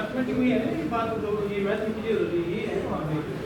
Mathematic में है ना ये बात, तो ये मैथ की चीजें ये है वहाँ पे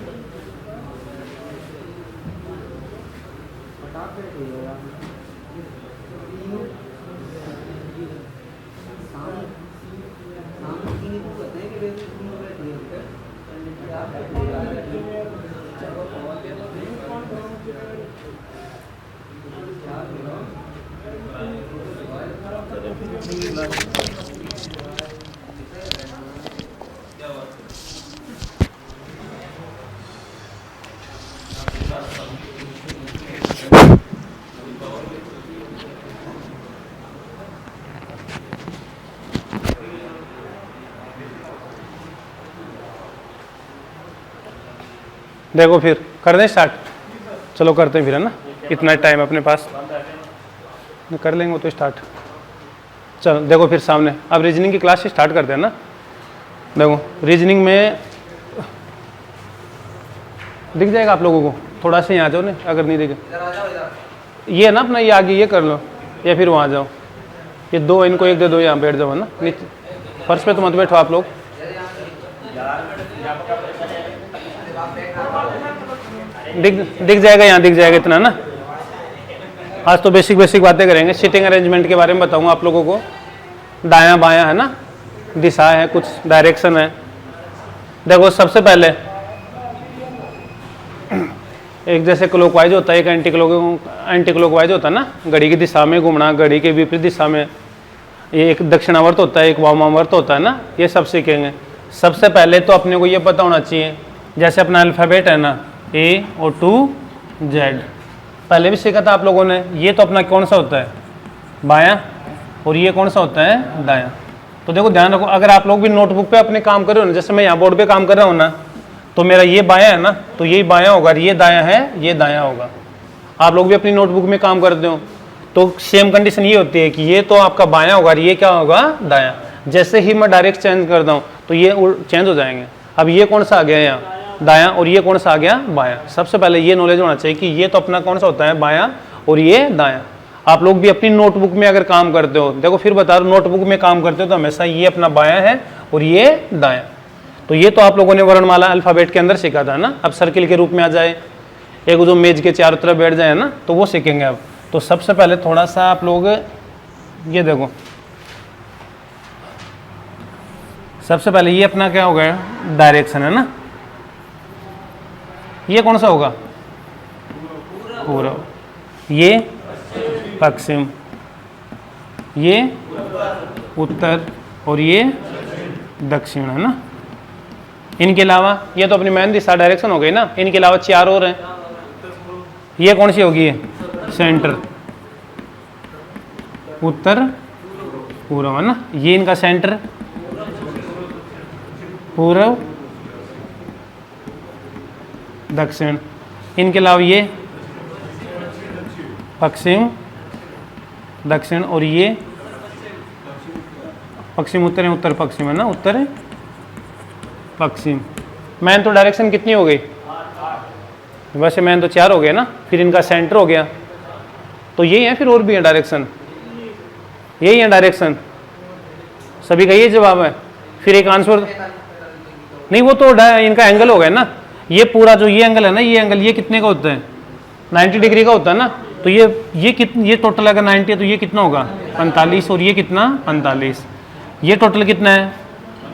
देखो फिर कर दें स्टार्ट। चलो करते हैं फिर, है ना, इतना टाइम अपने पास कर लेंगे वो तो स्टार्ट। चलो देखो फिर सामने अब रीजनिंग की क्लास स्टार्ट करते हैं ना। देखो रीजनिंग में दिख जाएगा आप लोगों को, थोड़ा सा यहाँ जाओ ना अगर नहीं दिखे, ये है ना अपना, ये आगे ये कर लो या फिर वहाँ जाओ, ये दो इनको एक दे दो, यहाँ बैठ जाओ, है ना, नीचे फर्श पे तो मत बैठो आप लोग। दिख जाएगा, यहाँ दिख जाएगा इतना ना। आज तो बेसिक बातें करेंगे, सीटिंग अरेंजमेंट के बारे में बताऊंगा आप लोगों को। दायां बायां है ना, दिशा है, कुछ डायरेक्शन है। देखो सबसे पहले एक जैसे क्लॉकवाइज होता है, एक एंटी क्लॉकवाइज होता है ना, घड़ी की दिशा में घूमना, घड़ी के विपरीत दिशा में। ये एक दक्षिणावर्त होता है, एक वामावर्त होता है ना, ये सब सीखेंगे। सबसे पहले तो अपने को ये पता होना चाहिए, जैसे अपना अल्फ़ाबेट है ना, ए और टू जेड, पहले भी सीखा था आप लोगों ने। ये तो अपना कौन सा होता है, बायां, और ये कौन सा होता है, दायां। तो देखो ध्यान रखो, अगर आप लोग भी नोटबुक पे अपने काम कर रहे हो ना, जैसे मैं यहाँ बोर्ड पे काम कर रहा हूँ ना, तो मेरा ये बायां है ना, तो ये बायां होगा, ये दायां है, ये दायां होगा। आप लोग भी अपनी नोटबुक में काम करते हो तो सेम कंडीशन ये होती है कि ये तो आपका बायां होगा, ये क्या होगा, दायां। जैसे ही मैं डायरेक्ट चेंज करता हूँ तो ये चेंज हो जाएंगे। अब ये कौन सा आ गया यहाँ, दायां, और ये कौन सा आ गया, बायां। सबसे पहले ये नॉलेज होना चाहिए कि ये तो अपना कौन सा होता है, बायां, और ये दायां। आप लोग भी अपनी नोटबुक में अगर काम करते हो, देखो फिर बता रहा हूँ, नोटबुक में काम करते हो तो हमेशा ये अपना बायां है और ये दायां। तो ये तो आप लोगों ने वर्णमाला अल्फ़ाबेट के अंदर सीखा था ना। अब सर्किल के रूप में आ जाए, एक जो मेज के चारों तरफ बैठ जाए ना, तो वो सीखेंगे अब। तो सबसे पहले थोड़ा सा आप लोग ये देखो, सबसे पहले ये अपना क्या हो गया, डायरेक्शन है ना। ये कौन सा होगा, पूर्व, ये पश्चिम, ये उत्तर, और ये दक्षिण, है ना। इनके अलावा ये तो अपनी मेन दिशा डायरेक्शन हो गई ना। इनके अलावा चार और हैं। ये कौन सी होगी, सेंटर, उत्तर पूर्व, है ना। ये इनका सेंटर, पूर्व दक्षिण। इनके अलावा ये पश्चिम दक्षिण, और ये पश्चिम उत्तर है, उत्तर पश्चिम, है ना, उत्तर पश्चिम। मैन तो डायरेक्शन कितनी हो गई, वैसे मैन तो चार हो गया ना। फिर इनका सेंटर हो गया, तो यही है, फिर और भी है डायरेक्शन, यही है डायरेक्शन। सभी का ये जवाब है। फिर एक आंसर नहीं, वो तो इनका एंगल हो गया ना। ये पूरा जो ये एंगल है ना, ये एंगल ये कितने का होता है, 90 डिग्री का होता है ना। तो ये टोटल अगर 90 है तो ये कितना होगा, 45, और ये कितना, 45। ये टोटल कितना है,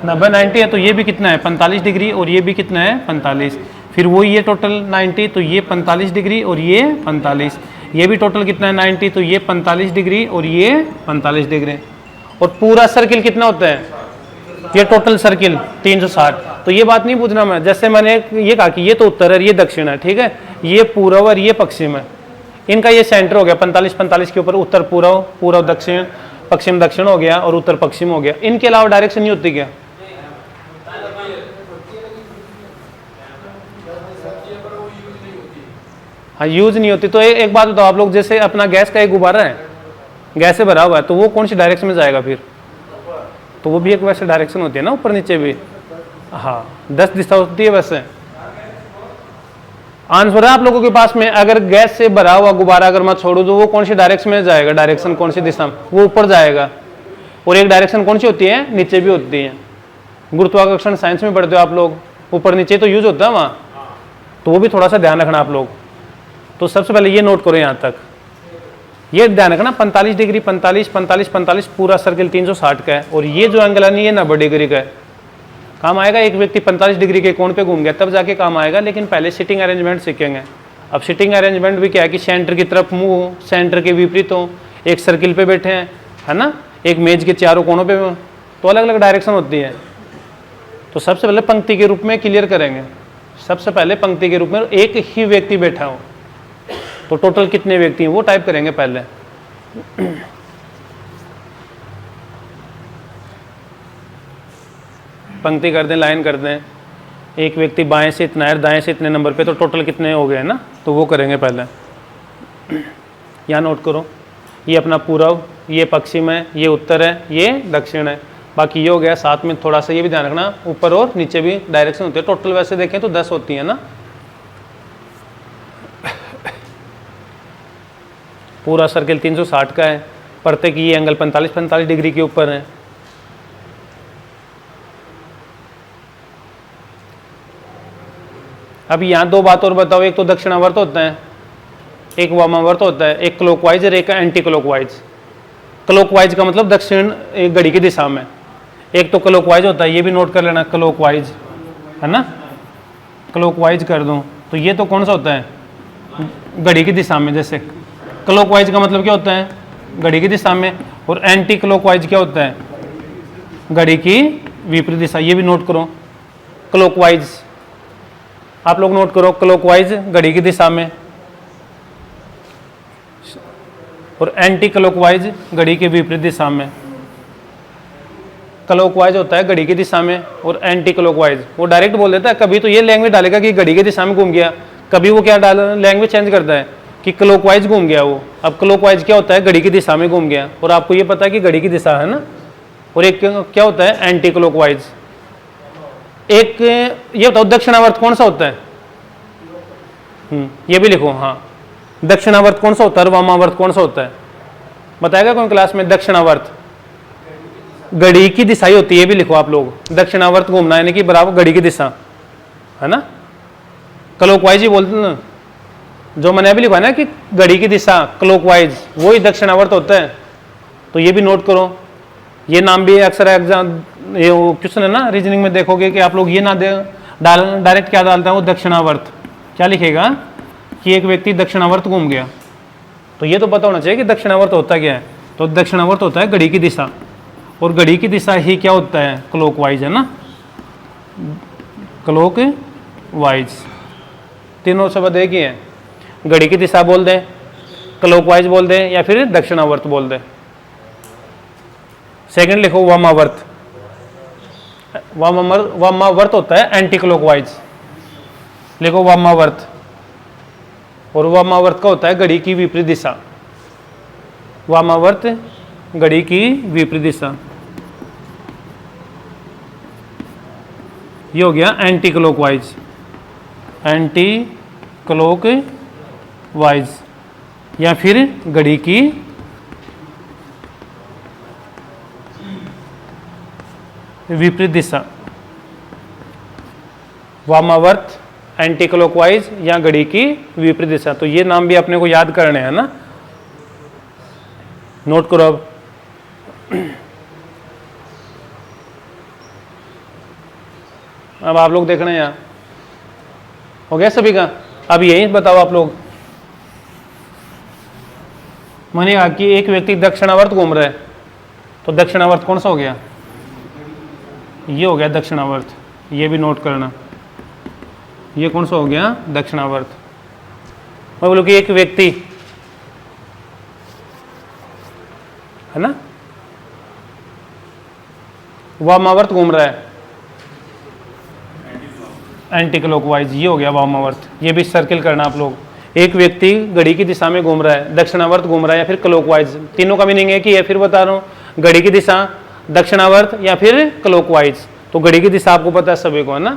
90 90 है, तो ये भी कितना है, 45 डिग्री, और ये भी कितना है, 45। फिर वो ये टोटल 90, तो ये 45 डिग्री और ये 45। ये भी टोटल कितना है, 90, तो ये 45 डिग्री और ये 45 डिग्री। और पूरा सर्किल कितना होता है, ये टोटल सर्किल 360। तो ये बात नहीं पूछना मैं, जैसे मैंने ये कहा कि ये तो उत्तर है, ये दक्षिण है, ठीक है, ये पूर्व और ये पश्चिम है। इनका ये सेंटर हो गया 45 के ऊपर, उत्तर पूर्व, पूर्व दक्षिण, पश्चिम दक्षिण हो गया, और उत्तर पश्चिम हो गया। इनके अलावा डायरेक्शन नहीं होती क्या, हाँ यूज नहीं होती। तो एक बात बताओ आप लोग, जैसे अपना गैस का एक गुब्बारा है, गैस से भरा हुआ है, तो वो कौन सी डायरेक्शन में जाएगा फिर, तो वो भी एक वैसे डायरेक्शन होती है ना, ऊपर नीचे भी। हाँ 10 दिशा होती है वैसे। आंसर है आप लोगों के पास में, अगर गैस से भरा हुआ गुब्बारा अगर मैं छोड़ू तो वो कौन सी डायरेक्शन में जाएगा, डायरेक्शन कौन सी दिशा में, वो ऊपर जाएगा। और एक डायरेक्शन कौन सी होती है, नीचे भी होती है। गुरुत्वाकर्षण साइंस में पढ़ते हो आप लोग, ऊपर नीचे तो यूज होता है वहाँ, तो वो भी थोड़ा सा ध्यान रखना आप लोग। तो सबसे पहले ये नोट करो, यहाँ तक ये ध्यान रखना 45 डिग्री, 45 45 45 पूरा सर्किल 360 का है, और ये जो एंगल है ये 90 डिग्री का है। काम आएगा एक व्यक्ति 45 डिग्री के कोण पे घूम गया तब जाके काम आएगा, लेकिन पहले सिटिंग अरेंजमेंट सीखेंगे। अब सिटिंग अरेंजमेंट भी क्या है कि सेंटर की तरफ मुंह हो, सेंटर के विपरीत हो, एक सर्किल पे बैठे हैं, है ना, एक मेज के चारों कोनों पे, तो अलग अलग डायरेक्शन होती है। तो सबसे पहले पंक्ति के रूप में क्लियर करेंगे। सबसे पहले पंक्ति के रूप में एक ही व्यक्ति बैठा हो, तो टोटल कितने व्यक्ति हैं वो टाइप करेंगे पहले। पंक्ति कर दें, लाइन कर दें, एक व्यक्ति बाएं से इतना है, दाएं से इतने नंबर पे, तो टोटल कितने हो गए ना, तो वो करेंगे पहले। यहाँ नोट करो, ये अपना पूर्व, ये पश्चिम है, ये उत्तर है, ये दक्षिण है, बाकी ये हो गया। साथ में थोड़ा सा ये भी ध्यान रखना ऊपर और नीचे भी डायरेक्शन होती है। टोटल वैसे देखें तो 10 होती है ना। पूरा सर्किल 360 का है, प्रत्येक ये एंगल 45 डिग्री के ऊपर है। अब यहाँ दो बात और बताओ, एक तो दक्षिणावर्त होता है, एक वामावर्त होता है, एक क्लॉकवाइज और एक एंटी क्लॉकवाइज। क्लॉकवाइज का मतलब दक्षिण एक घड़ी की दिशा में, एक तो क्लॉकवाइज होता है, ये भी नोट कर लेना, क्लॉकवाइज है ना, क्लॉकवाइज कर दूं तो ये तो कौन सा होता है, घड़ी की दिशा में। जैसे क्लॉकवाइज का मतलब क्या होता है, घड़ी की दिशा में, और एंटी क्लॉकवाइज क्या होता है, घड़ी की विपरीत दिशा। ये भी नोट करो, क्लॉकवाइज आप लोग नोट करो, क्लॉकवाइज घड़ी की दिशा में, और एंटी क्लॉकवाइज घड़ी के विपरीत दिशा में। क्लॉकवाइज होता है घड़ी की दिशा में, और एंटी क्लॉकवाइज वो डायरेक्ट बोल देता है। कभी तो ये लैंग्वेज डालेगा कि घड़ी की दिशा में घूम गया, कभी वो क्या लैंग्वेज चेंज करता है कि क्लॉकवाइज घूम गया वो। अब क्लॉकवाइज क्या होता है, घड़ी की दिशा में घूम गया, और आपको ये पता है कि घड़ी की दिशा है ना। और एक क्या होता है, एंटी क्लॉकवाइज। एक ये बताओ दक्षिणावर्त कौन सा होता है, ये भी लिखो। हाँ, दक्षिणावर्त कौन सा होता है और वामावर्त कौन सा होता है, बताएगा कौन क्लास में। दक्षिणावर्त घड़ी की दिशा ही होती है, ये भी लिखो आप लोग। दक्षिणावर्त घूमना यानी कि बराबर घड़ी की दिशा, है ना। क्लॉकवाइज ही बोलते हैं ना, जो मैंने अभी लिखा है ना कि घड़ी की दिशा क्लॉकवाइज, वो ही दक्षिणावर्त होता है। तो ये भी नोट करो। ये नाम भी अक्सर एग्जाम ये क्वेश्चन है ना, रीजनिंग में देखोगे कि आप लोग ये ना दे डायरेक्ट क्या डालते हैं वो दक्षिणावर्त। क्या लिखेगा कि एक व्यक्ति दक्षिणावर्त घूम गया, तो ये तो पता होना चाहिए कि दक्षिणावर्त होता क्या है। तो दक्षिणावर्त होता है घड़ी की दिशा, और घड़ी की दिशा ही क्या होता है, क्लॉकवाइज, है ना, क्लॉकवाइज। तीनों शब्द एक ही है, घड़ी की दिशा बोल दे, क्लॉकवाइज बोल दे, या फिर दक्षिणावर्त बोल दे। सेकंड लिखो वामावर्त। वामावर्त होता है एंटी क्लॉकवाइज, लिखो वामावर्त। और वामावर्त का होता है घड़ी की विपरीत दिशा। वामावर्त घड़ी की विपरीत दिशा, ये हो गया एंटी क्लॉकवाइज। एंटी क्लॉकवाइज या फिर घड़ी की विपरीत दिशा। वामावर्त, एंटी क्लॉकवाइज या घड़ी की विपरीत दिशा। तो ये नाम भी अपने को याद करने हैं ना, नोट करो। अब आप लोग देख रहे हैं, यहाँ हो गया सभी का। अब यही बताओ आप लोग, मैंने कहा कि एक व्यक्ति दक्षिणावर्त घूम रहा है, तो दक्षिणावर्त कौन सा हो गया, ये हो गया दक्षिणावर्त। ये भी नोट करना, ये कौन सा हो गया, दक्षिणावर्त। मैं बोलूँ कि एक व्यक्ति है ना वामावर्त घूम रहा है, एंटी क्लॉकवाइज, ये हो गया वामावर्त। ये भी सर्किल करना आप लोग। एक व्यक्ति घड़ी की दिशा में घूम रहा है, दक्षिणावर्त घूम रहा है या फिर क्लॉकवाइज। तीनों का मीनिंग है कि ये फिर बता रहा हूँ, घड़ी की दिशा, दक्षिणावर्त या फिर क्लॉकवाइज। तो घड़ी की दिशा आपको पता है सभी को, है ना।